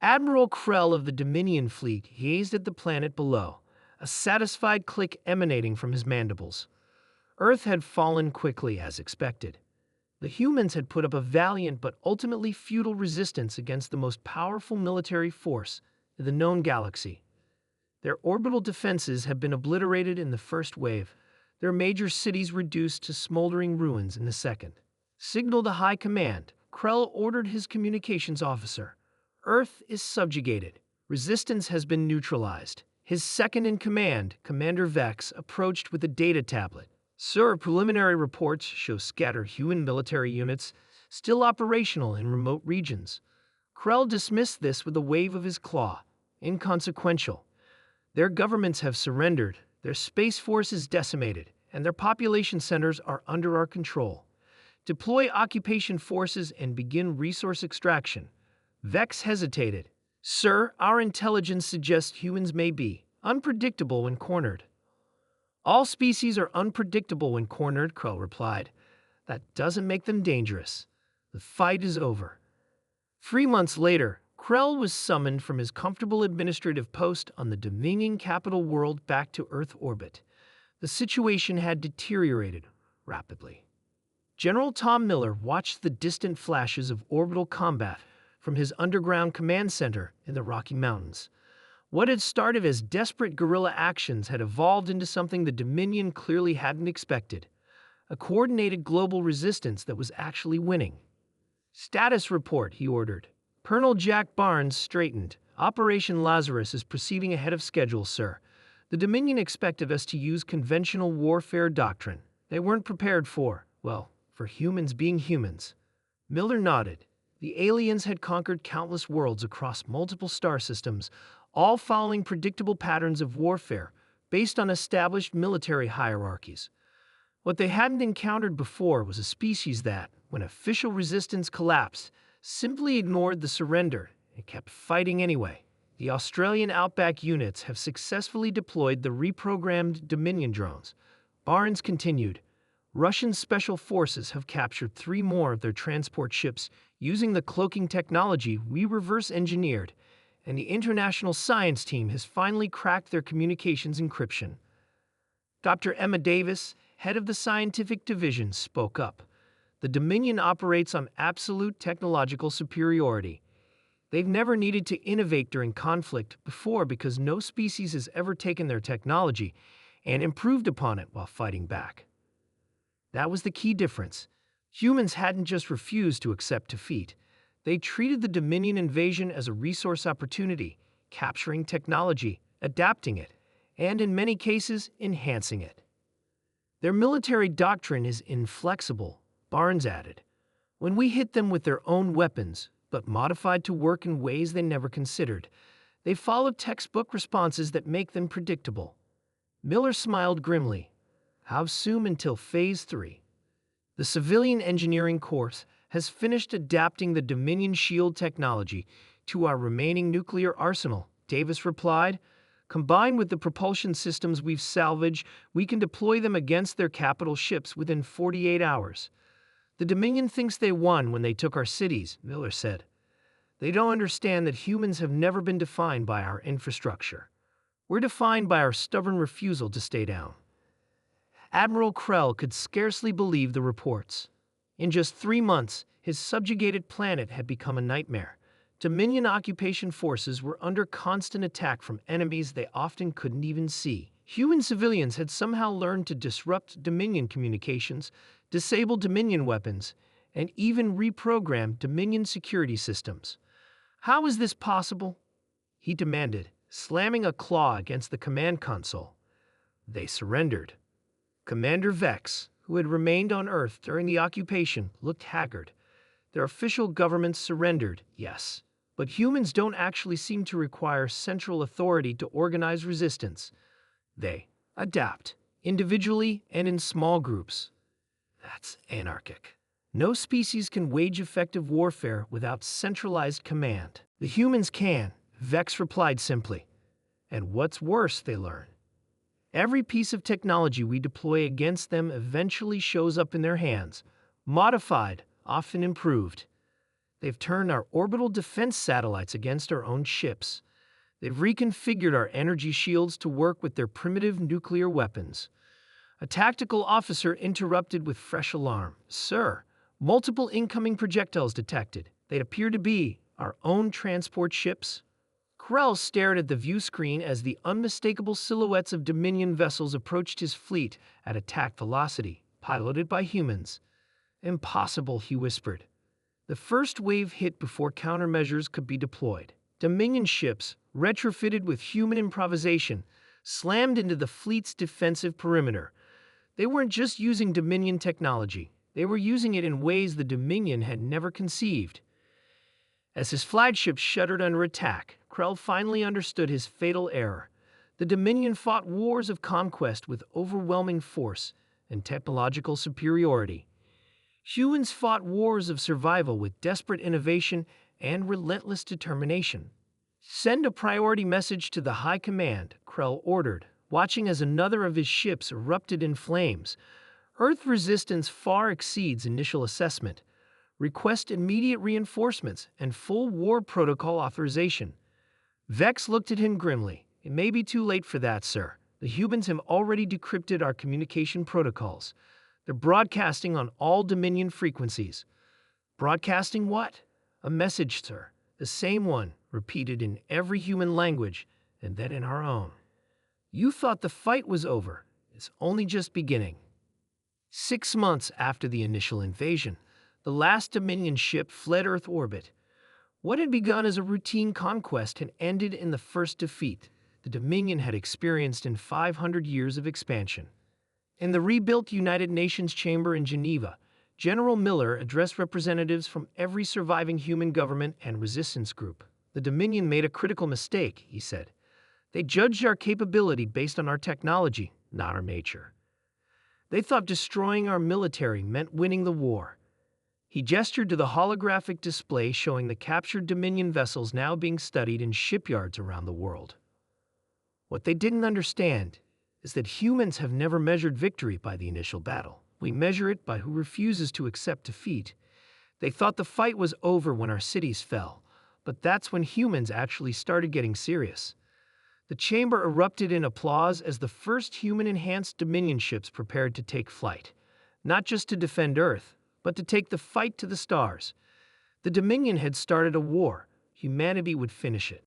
Admiral Krell of the Dominion fleet gazed at the planet below, a satisfied click emanating from his mandibles. Earth had fallen quickly as expected. The humans had put up a valiant but ultimately futile resistance against the most powerful military force in the known galaxy. Their orbital defenses had been obliterated in the first wave, their major cities reduced to smoldering ruins in the second. Signal to High Command, Krell ordered his communications officer. Earth is subjugated. Resistance has been neutralized. His second-in-command, Commander Vex, approached with a data tablet. Sir, preliminary reports show scattered human military units still operational in remote regions. Krell dismissed this with a wave of his claw. Inconsequential. Their governments have surrendered, their space force is decimated, and their population centers are under our control. Deploy occupation forces and begin resource extraction. Vex hesitated. Sir, our intelligence suggests humans may be unpredictable when cornered. All species are unpredictable when cornered, Krell replied. That doesn't make them dangerous. The fight is over. 3 months later, Krell was summoned from his comfortable administrative post on the Dominion capital world back to Earth orbit. The situation had deteriorated rapidly. General Tom Miller watched the distant flashes of orbital combat from his underground command center in the Rocky Mountains. What had started as desperate guerrilla actions had evolved into something the Dominion clearly hadn't expected. A coordinated global resistance that was actually winning. Status report, he ordered. Colonel Jack Barnes straightened. Operation Lazarus is proceeding ahead of schedule, sir. The Dominion expected us to use conventional warfare doctrine. They weren't prepared for humans being humans. Miller nodded. The aliens had conquered countless worlds across multiple star systems, all following predictable patterns of warfare based on established military hierarchies. What they hadn't encountered before was a species that, when official resistance collapsed, simply ignored the surrender and kept fighting anyway. The Australian Outback units have successfully deployed the reprogrammed Dominion drones. Barnes continued. Russian special forces have captured 3 more of their transport ships using the cloaking technology we reverse-engineered, and the international science team has finally cracked their communications encryption. Dr. Emma Davis, head of the scientific division, spoke up. The Dominion operates on absolute technological superiority. They've never needed to innovate during conflict before because no species has ever taken their technology and improved upon it while fighting back. That was the key difference. Humans hadn't just refused to accept defeat. They treated the Dominion invasion as a resource opportunity, capturing technology, adapting it, and in many cases, enhancing it. Their military doctrine is inflexible, Barnes added. When we hit them with their own weapons, but modified to work in ways they never considered, they follow textbook responses that make them predictable. Miller smiled grimly. How soon until Phase 3? The Civilian Engineering Course has finished adapting the Dominion shield technology to our remaining nuclear arsenal, Davis replied. Combined with the propulsion systems we've salvaged, we can deploy them against their capital ships within 48 hours. The Dominion thinks they won when they took our cities, Miller said. They don't understand that humans have never been defined by our infrastructure. We're defined by our stubborn refusal to stay down. Admiral Krell could scarcely believe the reports. In just 3 months, his subjugated planet had become a nightmare. Dominion occupation forces were under constant attack from enemies they often couldn't even see. Human civilians had somehow learned to disrupt Dominion communications, disable Dominion weapons, and even reprogram Dominion security systems. How is this possible? He demanded, slamming a claw against the command console. They surrendered. Commander Vex, who had remained on Earth during the occupation, looked haggard. Their official governments surrendered, yes, but humans don't actually seem to require central authority to organize resistance. They adapt, individually and in small groups. That's anarchic. No species can wage effective warfare without centralized command. The humans can, Vex replied simply. And what's worse, they learn. Every piece of technology we deploy against them eventually shows up in their hands, modified, often improved. They've turned our orbital defense satellites against our own ships. They've reconfigured our energy shields to work with their primitive nuclear weapons. A tactical officer interrupted with fresh alarm. Sir, multiple incoming projectiles detected. They appear to be our own transport ships. Krell stared at the view screen as the unmistakable silhouettes of Dominion vessels approached his fleet at attack velocity, piloted by humans. Impossible, he whispered. The first wave hit before countermeasures could be deployed. Dominion ships, retrofitted with human improvisation, slammed into the fleet's defensive perimeter. They weren't just using Dominion technology. They were using it in ways the Dominion had never conceived. As his flagship shuddered under attack, Krell finally understood his fatal error. The Dominion fought wars of conquest with overwhelming force and technological superiority. Humans fought wars of survival with desperate innovation and relentless determination. Send a priority message to the High Command, Krell ordered, watching as another of his ships erupted in flames. Earth resistance far exceeds initial assessment. Request immediate reinforcements and full war protocol authorization. Vex looked at him grimly. It may be too late for that, sir. The humans have already decrypted our communication protocols. They're broadcasting on all Dominion frequencies. Broadcasting what? A message, sir. The same one, repeated in every human language, and then in our own. You thought the fight was over. It's only just beginning. 6 months after the initial invasion, the last Dominion ship fled Earth orbit. What had begun as a routine conquest had ended in the first defeat the Dominion had experienced in 500 years of expansion. In the rebuilt United Nations chamber in Geneva, General Miller addressed representatives from every surviving human government and resistance group. The Dominion made a critical mistake, he said. They judged our capability based on our technology, not our nature. They thought destroying our military meant winning the war. He gestured to the holographic display showing the captured Dominion vessels now being studied in shipyards around the world. What they didn't understand is that humans have never measured victory by the initial battle. We measure it by who refuses to accept defeat. They thought the fight was over when our cities fell, but that's when humans actually started getting serious. The chamber erupted in applause as the first human-enhanced Dominion ships prepared to take flight, not just to defend Earth, but to take the fight to the stars. The Dominion had started a war. Humanity would finish it.